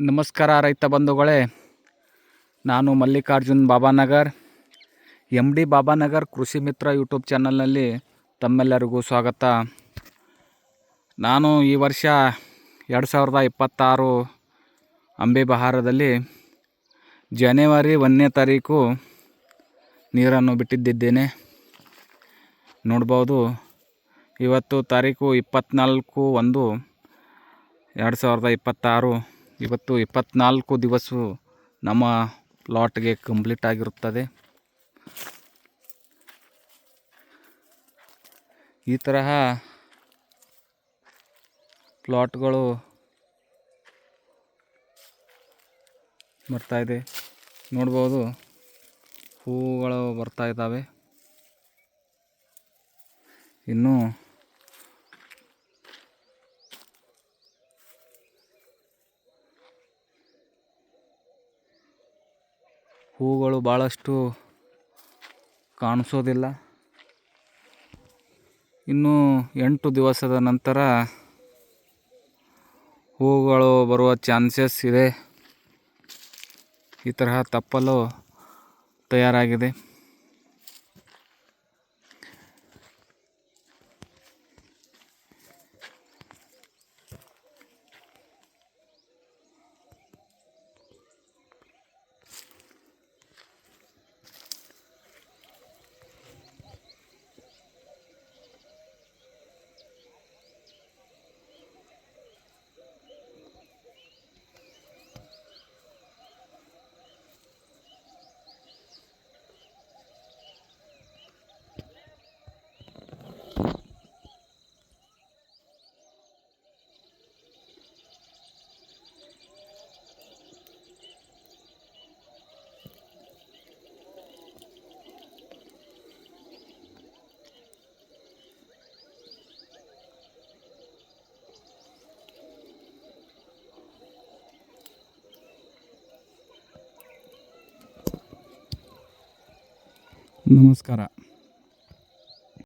ನಮಸ್ಕಾರ ರೈತ ಬಂಧುಗಳೇ, ನಾನು ಮಲ್ಲಿಕಾರ್ಜುನ್ ಬಾಬಾನಗರ್, MD ಬಾಬಾನಗರ್ ಕೃಷಿ ಮಿತ್ರ ಯೂಟ್ಯೂಬ್ ಚಾನಲ್ನಲ್ಲಿ ತಮ್ಮೆಲ್ಲರಿಗೂ ಸ್ವಾಗತ. ನಾನು ಈ ವರ್ಷ 2026 ಅಂಬೆ ಬಹಾರದಲ್ಲಿ ಜನವರಿ 1ನೇ ತಾರೀಕು ನೀರನ್ನು ಬಿಟ್ಟಿದ್ದೇನೆ. ನೋಡ್ಬೋದು, ಇವತ್ತು ತಾರೀಕು 24/1/2026. ಇವತ್ತು 24 ದಿವಸ ನಮ್ಮ ಪ್ಲಾಟ್ಗೆ ಕಂಪ್ಲೀಟ್ ಆಗಿರುತ್ತದೆ. ಈ ತರಹ ಪ್ಲಾಟ್ಗಳು ಬರ್ತಾಯಿದೆ. ನೋಡ್ಬೋದು, ಹೂಗಳು ಬರ್ತಾ ಇದ್ದಾವೆ. ಇನ್ನು ಹೂಗಳು ಭಾಳಷ್ಟು ಕಾಣಿಸೋದಿಲ್ಲ. ಇನ್ನು 8 ದಿವಸದ ನಂತರ ಹೂಗಳು ಬರುವ ಚಾನ್ಸಸ್ ಇದೆ. ಈ ತರಹ ತಪ್ಪಲು ತಯಾರಾಗಿದೆ. ನಮಸ್ಕಾರ.